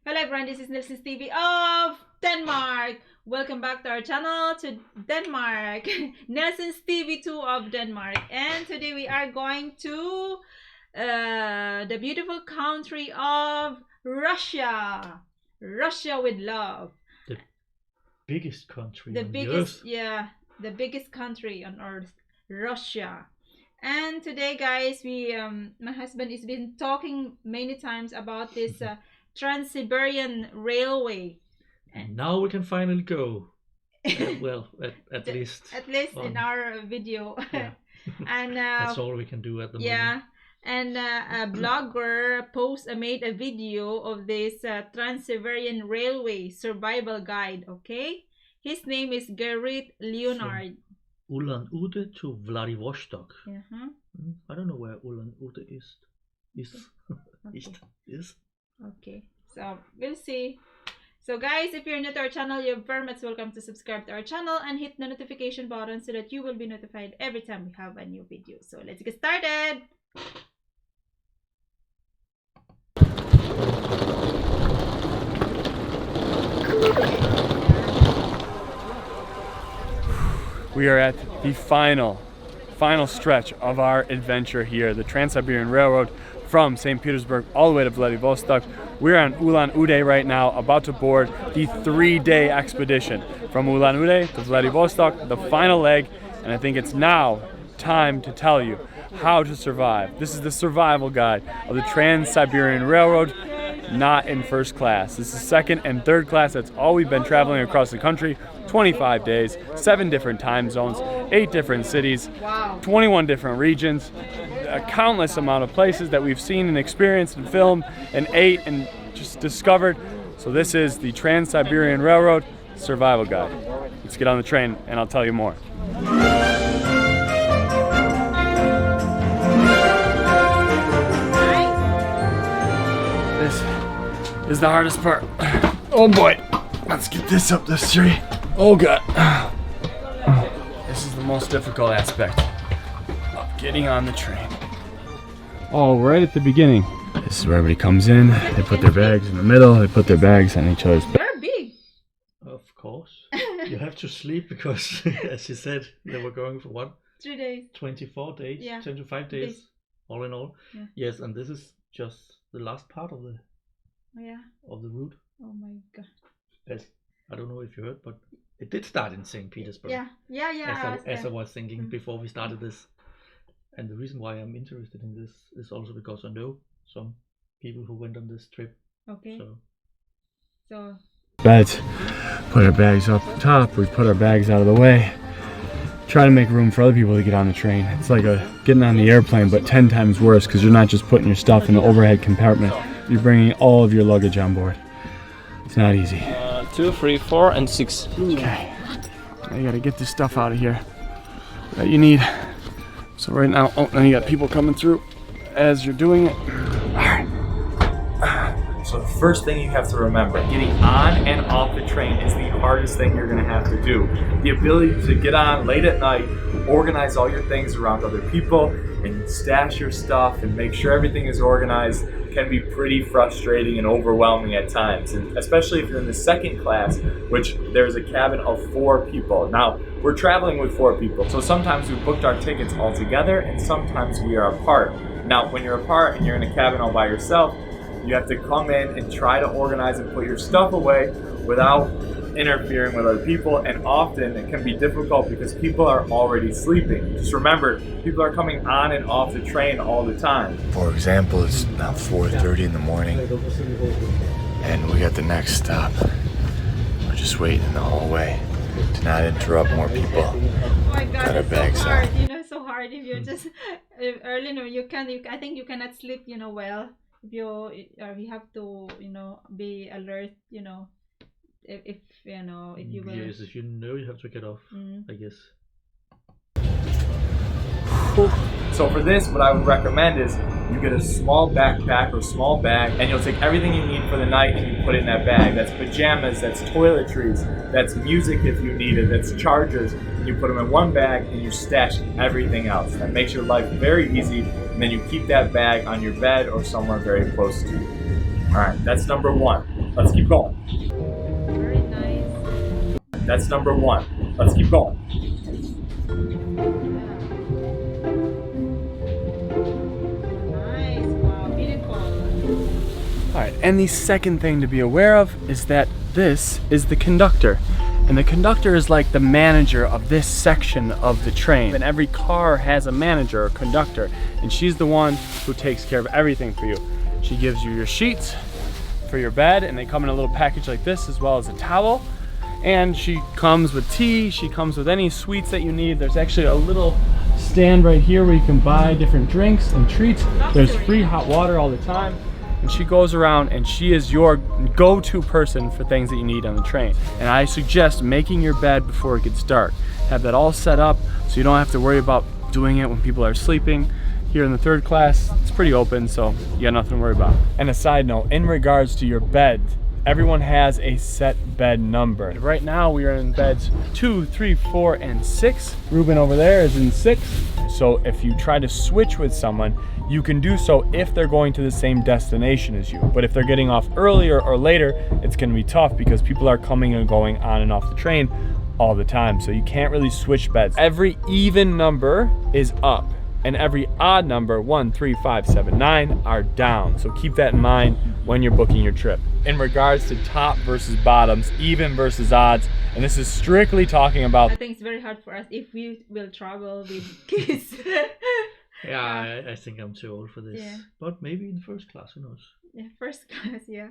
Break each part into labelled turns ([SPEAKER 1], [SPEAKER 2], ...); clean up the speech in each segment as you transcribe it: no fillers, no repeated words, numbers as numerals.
[SPEAKER 1] Hello everyone, this is Nielsens TV of Denmark. Welcome back to our channel to Denmark. NielsensTV2 of Denmark. And today we are going to the beautiful country of Russia. Russia with love.
[SPEAKER 2] The biggest country
[SPEAKER 1] the
[SPEAKER 2] on
[SPEAKER 1] biggest,
[SPEAKER 2] the earth.
[SPEAKER 1] Yeah, the biggest country on earth, Russia. And today, guys, we my husband has been talking many times about this Trans-Siberian Railway.
[SPEAKER 2] And now we can finally go. Well, at least.
[SPEAKER 1] At least in our video.
[SPEAKER 2] Yeah.
[SPEAKER 1] And
[SPEAKER 2] that's all we can do at the moment.
[SPEAKER 1] Yeah. And a blogger made a video of this Trans-Siberian Railway Survival Guide. Okay, his name is Gareth Leonard.
[SPEAKER 2] Ulan-Ude to Vladivostok.
[SPEAKER 1] Uh-huh.
[SPEAKER 2] I don't know where Ulan-Ude is. Is.
[SPEAKER 1] Okay, so we'll see. So guys, if you're new to our channel, you're very much welcome to subscribe to our channel and hit the notification button so that you will be notified every time we have a new video. So let's get started.
[SPEAKER 3] We are at the final stretch of our adventure here, the Trans-Siberian Railroad from St. Petersburg all the way to Vladivostok. We're on Ulan-Ude right now, about to board the 3-day expedition from Ulan-Ude to Vladivostok, the final leg, and I think it's now time to tell you how to survive. This is the survival guide of the Trans-Siberian Railroad, not in first class. This is second and third class. That's all we've been traveling across the country. 25 days, 7 different time zones, 8 different cities, 21 different regions, a countless amount of places that we've seen and experienced and filmed and ate and just discovered. So this is the Trans-Siberian Railroad Survival Guide. Let's get on the train and I'll tell you more. This is the hardest part. Oh boy, let's get this up this tree. Oh god. This is the most difficult aspect of getting on the train. Oh, right at the beginning. This is where everybody comes in. They put their bags in the middle. They put their bags on each other's back.
[SPEAKER 1] They're big.
[SPEAKER 2] Of course. You have to sleep because, as you said, they were going for what?
[SPEAKER 1] 3 days.
[SPEAKER 2] 24 days?
[SPEAKER 1] Yeah.
[SPEAKER 2] 25 days, all in all.
[SPEAKER 1] Yeah.
[SPEAKER 2] Yes, and this is just the last part of the route.
[SPEAKER 1] Oh my god.
[SPEAKER 2] As I don't know if you heard, but it did start in St. Petersburg.
[SPEAKER 1] Yeah.
[SPEAKER 2] As I was thinking before we started this. And the reason why I'm interested in this is also because I know some people who went on this trip.
[SPEAKER 1] Okay. So.
[SPEAKER 3] Beds. Put our bags up top. We put our bags out of the way. Try to make room for other people to get on the train. It's like getting on the airplane, but 10 times worse because you're not just putting your stuff in the overhead compartment. You're bringing all of your luggage on board. It's not easy.
[SPEAKER 4] 2, 3, 4, and 6.
[SPEAKER 3] Okay. Now you gotta get this stuff out of here that you need. So right now, oh, now you got people coming through as you're doing it. Alright. So the first thing you have to remember, getting on and off the train is the hardest thing you're gonna have to do. The ability to get on late at night, organize all your things around other people, and stash your stuff and make sure everything is organized can be pretty frustrating and overwhelming at times, and especially if you're in the second class, which there's a cabin of 4 people. Now, we're traveling with 4 people, so sometimes we booked our tickets all together and sometimes we are apart. Now, when you're apart and you're in a cabin all by yourself, you have to come in and try to organize and put your stuff away without interfering with other people, and often it can be difficult because people are already sleeping. Just remember, people are coming on and off the train all the time.
[SPEAKER 5] For example, it's now 4:30 in the morning and we got the next stop. We're just waiting in the hallway to not interrupt more people.
[SPEAKER 1] Oh my god,
[SPEAKER 5] Got our
[SPEAKER 1] it's
[SPEAKER 5] bags
[SPEAKER 1] so hard.
[SPEAKER 5] out.
[SPEAKER 1] You know, it's so hard if you're just early. No, I think you cannot sleep. Well, if you have to, be alert. If you will.
[SPEAKER 2] Yes, if you have to get off, I guess.
[SPEAKER 3] So for this, what I would recommend is you get a small backpack or small bag, and you'll take everything you need for the night and you put it in that bag. That's pajamas, that's toiletries, that's music if you need it, that's chargers. And you put them in one bag and you stash everything else. That makes your life very easy, and then you keep that bag on your bed or somewhere very close to you. All right, that's number one. Let's keep going.
[SPEAKER 1] Very nice.
[SPEAKER 3] That's number 1. Let's keep going.
[SPEAKER 1] Nice. Wow, beautiful.
[SPEAKER 3] Alright, and the second thing to be aware of is that this is the conductor. And the conductor is like the manager of this section of the train. And every car has a manager or conductor. And she's the one who takes care of everything for you. She gives you your sheets for your bed, and they come in a little package like this, as well as a towel. And she comes with tea, she comes with any sweets that you need. There's actually a little stand right here where you can buy different drinks and treats. There's free hot water all the time. And she goes around and she is your go-to person for things that you need on the train. And I suggest making your bed before it gets dark. Have that all set up so you don't have to worry about doing it when people are sleeping. Here in the 3rd class, it's pretty open, so you got nothing to worry about. And a side note, in regards to your bed, everyone has a set bed number. Right now we are in beds 2, 3, 4, and 6. Ruben over there is in 6. So if you try to switch with someone, you can do so if they're going to the same destination as you. But if they're getting off earlier or later, it's gonna be tough because people are coming and going on and off the train all the time. So you can't really switch beds. Every even number is up, and every odd number, 1, 3, 5, 7, 9, are down. So keep that in mind when you're booking your trip. In regards to top versus bottoms, even versus odds, and this is strictly talking about...
[SPEAKER 1] I think it's very hard for us if we will travel with kids.
[SPEAKER 2] Yeah, I think I'm too old for this.
[SPEAKER 1] Yeah.
[SPEAKER 2] But maybe in 1st class, who knows?
[SPEAKER 1] Yeah, 1st class, yeah.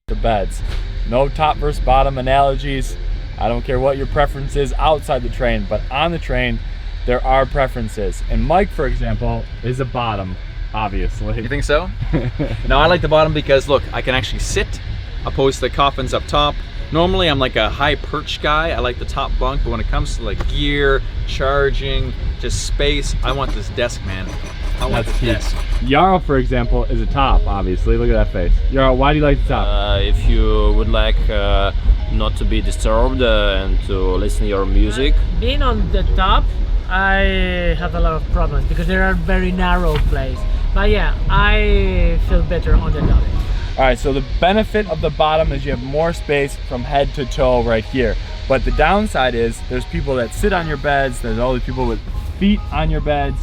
[SPEAKER 3] the beds. No top versus bottom analogies. I don't care what your preference is outside the train, but on the train, there are preferences. And Mike, for example, is a bottom, obviously.
[SPEAKER 4] You think so? No, I like the bottom because, look, I can actually sit, opposed to the coffins up top. Normally, I'm like a high perch guy. I like the top bunk, but when it comes to like gear, charging, just space, I want this desk, man. I want this desk.
[SPEAKER 3] Jarl, for example, is a top, obviously. Look at that face. Jarl, why do you like the top?
[SPEAKER 6] If you would like not to be disturbed and to listen to your music.
[SPEAKER 7] Being on the top, I have a lot of problems because there are very narrow places. But yeah, I feel better on the top.
[SPEAKER 3] All right, so the benefit of the bottom is you have more space from head to toe right here. But the downside is there's people that sit on your beds, there's all the people with feet on your beds,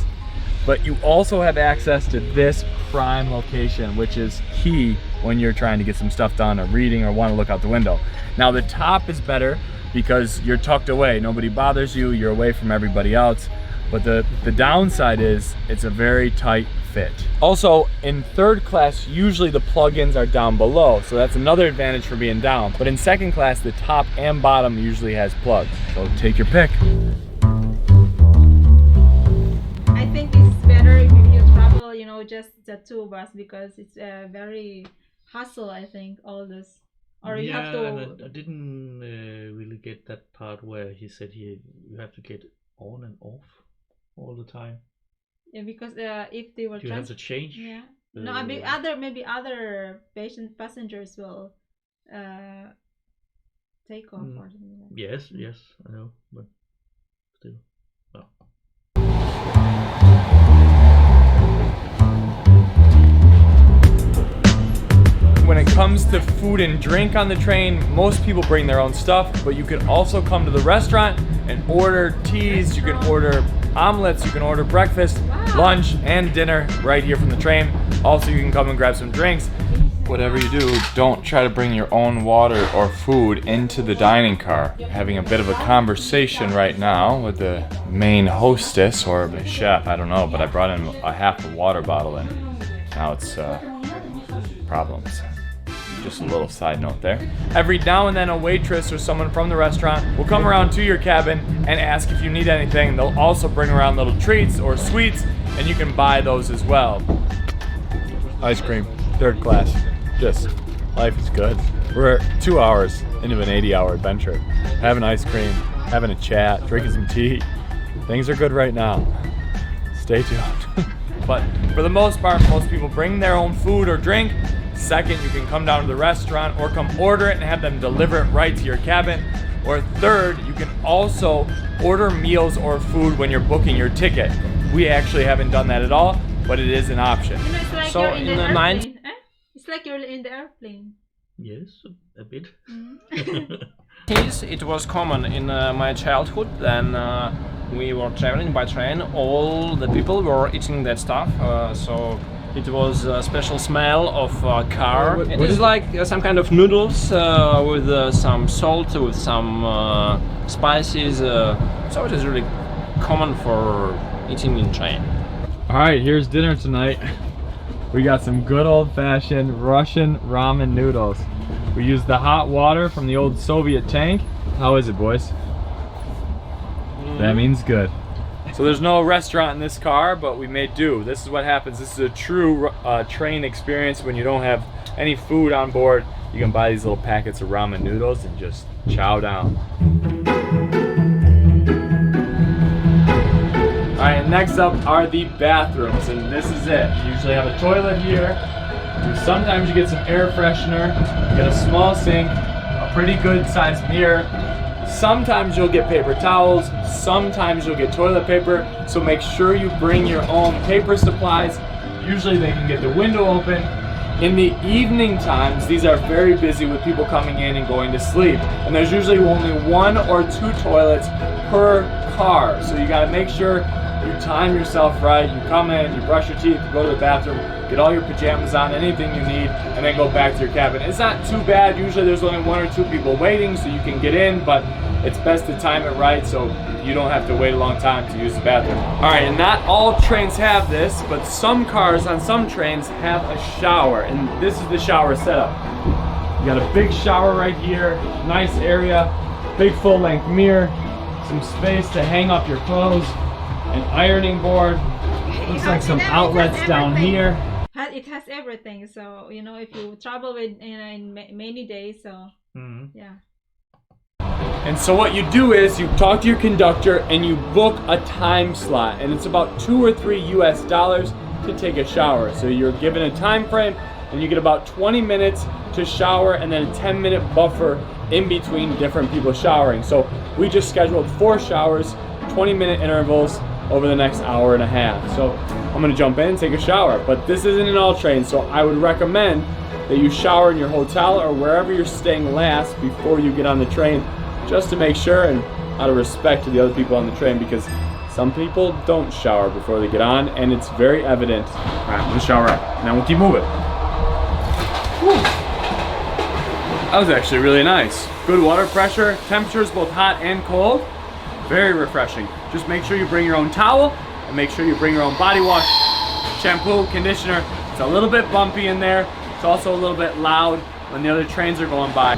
[SPEAKER 3] but you also have access to this prime location, which is key when you're trying to get some stuff done or reading or want to look out the window. Now the top is better because you're tucked away. Nobody bothers you, you're away from everybody else. But the downside is it's a very tight fit. Also, in third class, usually the plugins are down below, so that's another advantage for being down. But in second class, the top and bottom usually has plugs. So take your pick.
[SPEAKER 1] I think it's better if you travel, you know, just the two of us, because it's very hassle, I think, all this. Or you have to...
[SPEAKER 2] and I didn't really get that part where he said you have to get on and off all the time.
[SPEAKER 1] Yeah, because if they were
[SPEAKER 2] you have to change.
[SPEAKER 1] Yeah. No, I mean maybe other passengers will take off or something like that.
[SPEAKER 2] Yes, I know, but still, no.
[SPEAKER 3] When it comes to food and drink on the train, most people bring their own stuff, but you can also come to the restaurant and order teas, you can order omelets, you can order breakfast, lunch, and dinner right here from the train. Also, you can come and grab some drinks. Whatever you do, don't try to bring your own water or food into the dining car. Having a bit of a conversation right now with the main hostess or the chef, I don't know, but I brought in a half a water bottle and now it's problems. Just a little side note there. Every now and then a waitress or someone from the restaurant will come around to your cabin and ask if you need anything. They'll also bring around little treats or sweets and you can buy those as well. Ice cream, third class. Just, life is good. We're 2 hours into an 80-hour adventure. Having ice cream, having a chat, drinking some tea. Things are good right now. Stay tuned. But for the most part, most people bring their own food or drink. Second, you can come down to the restaurant or come order it and have them deliver it right to your cabin. Or third, you can also order meals or food when you're booking your ticket. We actually haven't done that at all, but it is an option.
[SPEAKER 1] You know, it's like
[SPEAKER 6] So
[SPEAKER 1] you're in
[SPEAKER 6] in
[SPEAKER 1] the
[SPEAKER 6] the mind-
[SPEAKER 1] airplane. It's like you're in the airplane.
[SPEAKER 2] Yes, a bit.
[SPEAKER 6] Case, it was common in my childhood. Then we were traveling by train. All the people were eating that stuff. So it was a special smell of car. It is like some kind of noodles with some salt, with some spices. So it is really common for eating in train.
[SPEAKER 8] All right, here's dinner tonight. We got some good old-fashioned Russian ramen noodles. We used the hot water from the old Soviet tank. How is it, boys? That means good. So there's no restaurant in this car, but we made do. This is what happens. This is a true train experience when you don't have any food on board. You can buy these little packets of ramen noodles and just chow down. Alright, next up are the bathrooms, and this is it. You usually have a toilet here. Sometimes you get some air freshener, you get a small sink, a pretty good sized mirror. Sometimes you'll get paper towels, sometimes you'll get toilet paper, so make sure you bring your own paper supplies. Usually they can get the window open. In the evening times, these are very busy with people coming in and going to sleep. And there's usually only 1 or 2 toilets per car, so you gotta make sure you time yourself right. You come in, you brush your teeth, you go to the bathroom, get all your pajamas on, anything you need, and then go back to your cabin. It's not too bad. Usually there's only 1 or 2 people waiting, so you can get in, but it's best to time it right so you don't have to wait a long time to use the bathroom. All right, and not all trains have this, but some cars on some trains have a shower, and this is the shower setup. You got a big shower right here, nice area, big full-length mirror, some space to hang up your clothes, an ironing board, looks like some outlets down here.
[SPEAKER 1] It has everything, so you know, if you travel with in many days, so yeah.
[SPEAKER 8] And so what you do is you talk to your conductor and you book a time slot, and it's about $2 or $3 US to take a shower. So you're given a time frame and you get about 20 minutes to shower and then a 10-minute buffer in between different people showering. So we just scheduled 4 showers, 20-minute intervals over the next hour and a half. So I'm gonna jump in and take a shower, but this isn't an all train, so I would recommend that you shower in your hotel or wherever you're staying last before you get on the train, just to make sure and out of respect to the other people on the train, because some people don't shower before they get on and it's very evident. All right, I'm gonna shower up, now we'll keep moving. Whew. That was actually really nice. Good water pressure, temperature is both hot and cold. Very refreshing. Just make sure you bring your own towel and make sure you bring your own body wash, shampoo, conditioner. It's a little bit bumpy in there. It's also a little bit loud when the other trains are going by.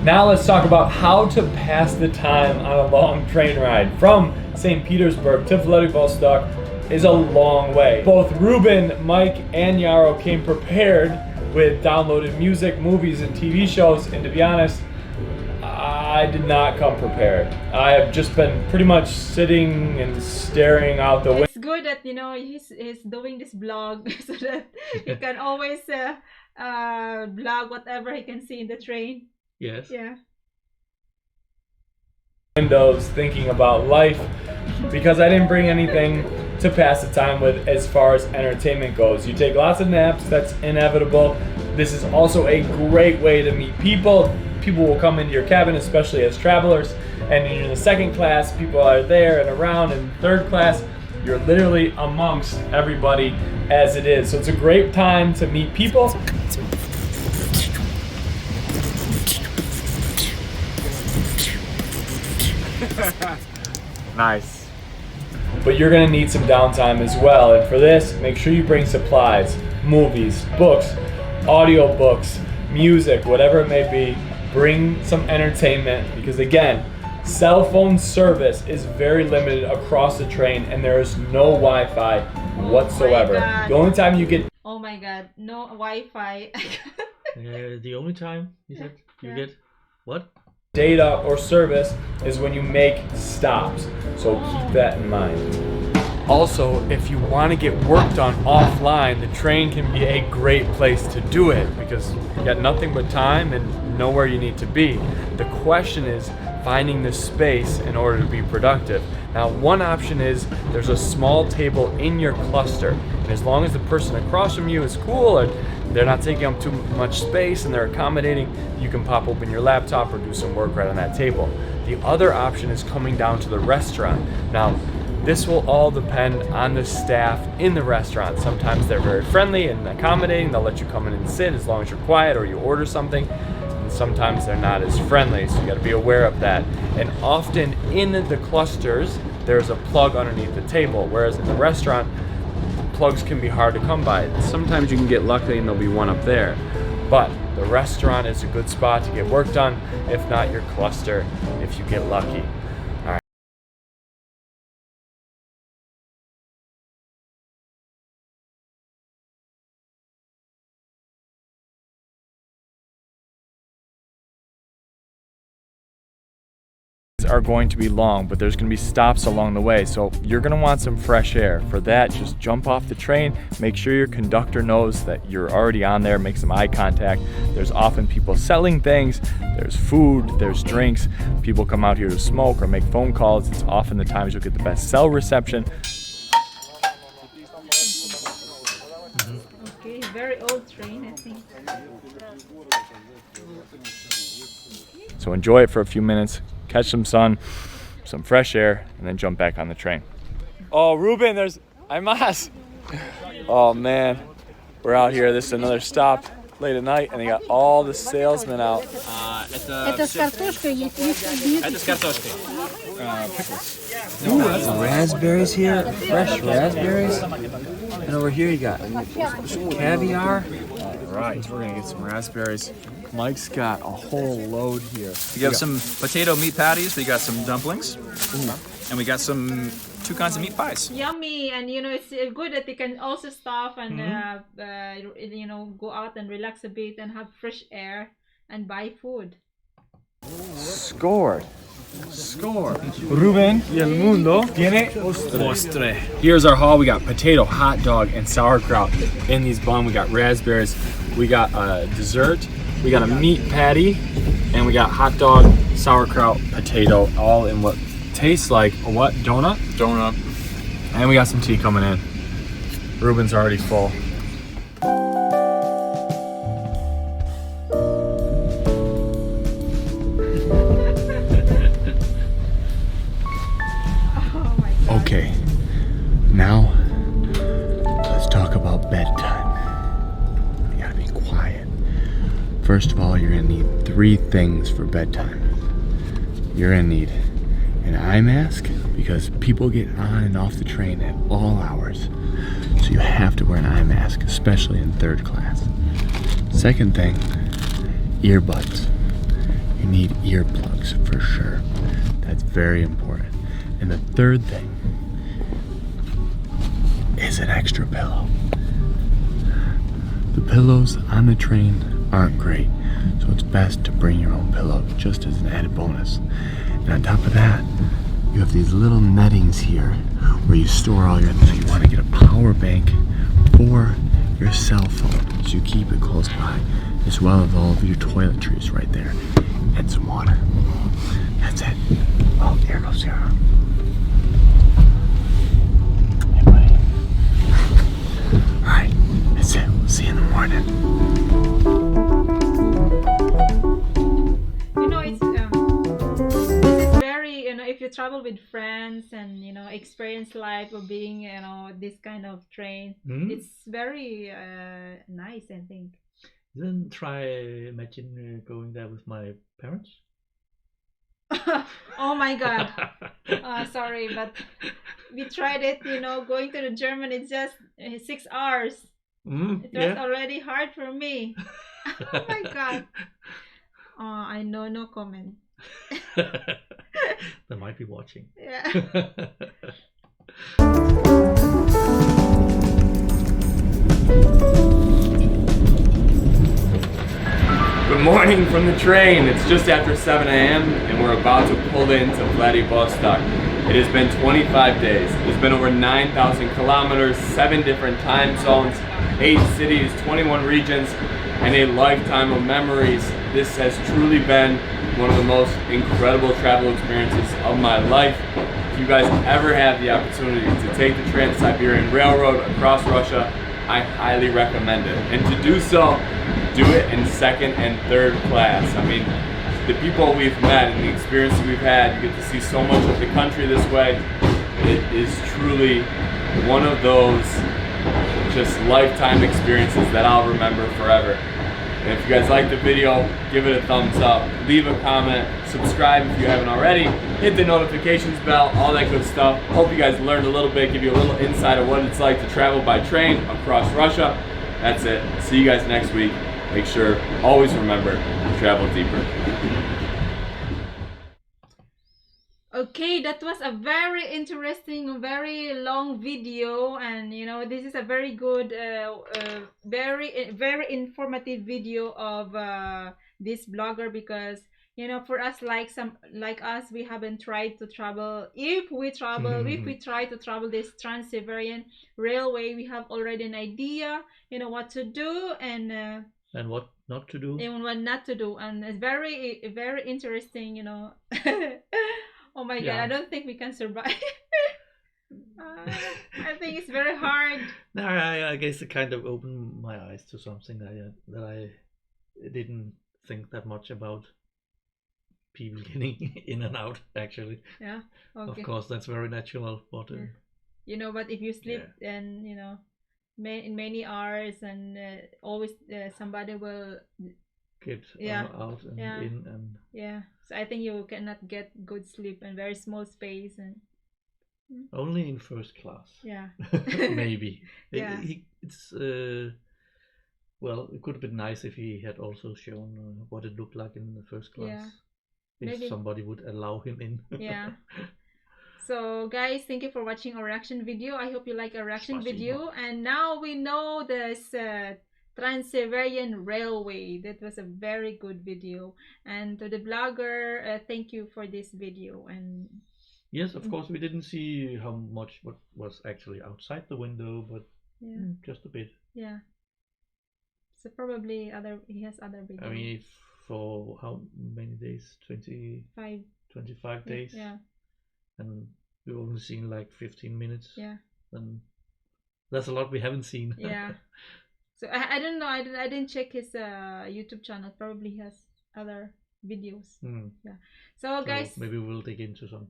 [SPEAKER 8] Now let's talk about how to pass the time on a long train ride. From St. Petersburg to Vladivostok is a long way. Both Ruben, Mike, and Yarrow came prepared with downloaded music, movies, and TV shows, and to be honest, I did not come prepared. I have just been pretty much sitting and staring out the window.
[SPEAKER 1] It's good that, you know, he's doing this vlog so that he can always vlog whatever he can see in the train.
[SPEAKER 2] Yes.
[SPEAKER 1] Yeah.
[SPEAKER 8] Windows, thinking about life, because I didn't bring anything to pass the time with as far as entertainment goes. You take lots of naps, that's inevitable. This is also a great way to meet people. People will come into your cabin, especially as travelers, and in the second class, people are there and around. In third class, you're literally amongst everybody as it is. So it's a great time to meet people. Nice. But you're gonna need some downtime as well, and for this, make sure you bring supplies, movies, books, audiobooks, music, whatever it may be. Bring some entertainment, because again, cell phone service is very limited across the train and there is no Wi-Fi whatsoever. The only time you get...
[SPEAKER 1] Oh my god, no Wi-Fi.
[SPEAKER 2] The only time, he said, you get what?
[SPEAKER 8] Data or service is when you make stops, so keep that in mind. Also, if you want to get work done offline, the train can be a great place to do it because you got nothing but time and nowhere you need to be. The question is finding the space in order to be productive. Now, one option is there's a small table in your cluster, and as long as the person across from you is cool and they're not taking up too much space and they're accommodating, you can pop open your laptop or do some work right on that table. The other option is coming down to the restaurant. Now, this will all depend on the staff in the restaurant. Sometimes they're very friendly and accommodating. They'll let you come in and sit as long as you're quiet or you order something. And sometimes they're not as friendly, so you gotta be aware of that. And often in the clusters, there's a plug underneath the table, whereas in the restaurant, plugs can be hard to come by. Sometimes you can get lucky and there'll be one up there. But the restaurant is a good spot to get work done, if not your cluster, if you get lucky. Are going to be long, but there's going to be stops along the way, so you're going to want some fresh air. For that, just jump off the train, make sure your conductor knows that you're already on there, make some eye contact. There's often people selling things, there's food, there's drinks, people come out here to smoke or make phone calls. It's often the times you'll get the best cell reception.
[SPEAKER 1] Okay, very old train, I think.
[SPEAKER 8] So enjoy it for a few minutes, catch some sun, some fresh air, and then jump back on the train. Oh, Ruben, there's Aymas. Oh man, we're out here. This is another stop late at night, and they got all the salesmen out.
[SPEAKER 9] Это с картошкой,
[SPEAKER 4] Это с картошкой. Pickles.
[SPEAKER 10] Ooh, that's raspberries here, fresh raspberries. And over here you got caviar. All right, we're gonna get some raspberries.
[SPEAKER 8] Mike's got a whole load here.
[SPEAKER 4] We have some potato meat patties, we got some dumplings, and we got some 2 kinds of meat pies.
[SPEAKER 1] Yummy, and you know it's good that they can also stop and you know, go out and relax a bit and have fresh air and buy food.
[SPEAKER 8] Scored. Ruben y el mundo tiene postre. Here's our haul. We got potato, hot dog, and sauerkraut in these buns. We got raspberries. We got a dessert. We got a meat patty, and we got hot dog, sauerkraut, potato, all in what tastes like a what? Donut? Donut. And we got some tea coming in. Ruben's already full.
[SPEAKER 5] Okay, now let's talk about bedtime. You gotta be quiet. First of all, you're gonna need 3 things for bedtime. You're gonna need an eye mask because people get on and off the train at all hours. So you have to wear an eye mask, especially in 3rd class. Second thing, earbuds. You need earplugs for sure. That's very important. And the 3rd thing is an extra pillow. The pillows on the train aren't great, so it's best to bring your own pillow just as an added bonus. And on top of that, you have these little nettings here where you store all your things. You want to get a power bank or your cell phone, so you keep it close by, as well as all of your toiletries right there, and some water. That's it. Oh, there goes Sarah. Hey, buddy. All right, that's it. We'll see you in the morning.
[SPEAKER 1] You know, it's very, you know, if you travel with friends and, you know, experience life of being, you know, this kind of train, it's very nice, I think.
[SPEAKER 2] Then imagine going there with my parents.
[SPEAKER 1] Oh my god. Sorry, but we tried it, you know, going to the German, it's just 6 hours. It was already hard for me. Oh my god. I know, no comment.
[SPEAKER 2] They might be watching.
[SPEAKER 1] Yeah.
[SPEAKER 8] Good morning from the train. It's just after 7 a.m. and we're about to pull into Vladivostok. It has been 25 days. It's been over 9,000 kilometers, 7 different time zones, 8 cities, 21 regions, and a lifetime of memories. This has truly been one of the most incredible travel experiences of my life. If you guys ever have the opportunity to take the Trans-Siberian Railroad across Russia, I highly recommend it. And to do so, do it in second and third class. I mean, the people we've met and the experience we've had, you get to see so much of the country this way. It is truly one of those just lifetime experiences that I'll remember forever. And if you guys like the video, give it a thumbs up, leave a comment, subscribe if you haven't already, hit the notifications bell, all that good stuff. Hope you guys learned a little bit, give you a little insight of what it's like to travel by train across Russia. That's it. See you guys next week. Make sure, always remember, travel deeper.
[SPEAKER 1] Okay, that was a very interesting, very long video, and you know, this is a very good, very informative video of this blogger, because you know, for us, like us, we haven't tried to travel. If we try to travel this Trans-Siberian Railway, we have already an idea, you know, what to do and
[SPEAKER 2] what not to do.
[SPEAKER 1] And what not to do, and it's very interesting, you know. Oh my god, I don't think we can survive. I think it's very hard.
[SPEAKER 2] No, I guess it kind of opened my eyes to something that I didn't think that much about. People getting in and out, actually.
[SPEAKER 1] Yeah. Okay.
[SPEAKER 2] Of course, that's very natural. But
[SPEAKER 1] you know, but if you sleep and you know, in many hours, and always somebody will
[SPEAKER 2] get out and in, and
[SPEAKER 1] so I think you cannot get good sleep and very small space, and
[SPEAKER 2] only in first class. Maybe. It's well, it could have been nice if he had also shown what it looked like in the first class. If somebody would allow him in.
[SPEAKER 1] So guys, thank you for watching our reaction video. I hope you like our reaction video, and now we know this Trans-Siberian Railway. That was a very good video, and to the blogger, thank you for this video. And
[SPEAKER 2] yes, of course, we didn't see how much what was actually outside the window, but just a bit.
[SPEAKER 1] So probably he has other videos.
[SPEAKER 2] I mean, for how many days? 25 days. And we've only seen like 15 minutes. And that's a lot we haven't seen. So I don't know. I didn't check his YouTube channel. Probably he has other videos. So guys, maybe we'll dig into some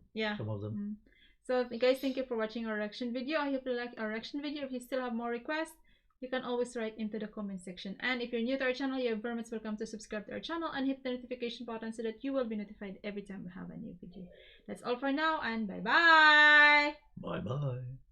[SPEAKER 2] of them.
[SPEAKER 1] So guys, thank you for watching our reaction video. I hope you like our reaction video. If you still have more requests, you can always write into the comment section. And if you're new to our channel, you're very much welcome to subscribe to our channel and hit the notification button so that you will be notified every time we have a new video. That's all for now, and bye bye.
[SPEAKER 2] Bye bye.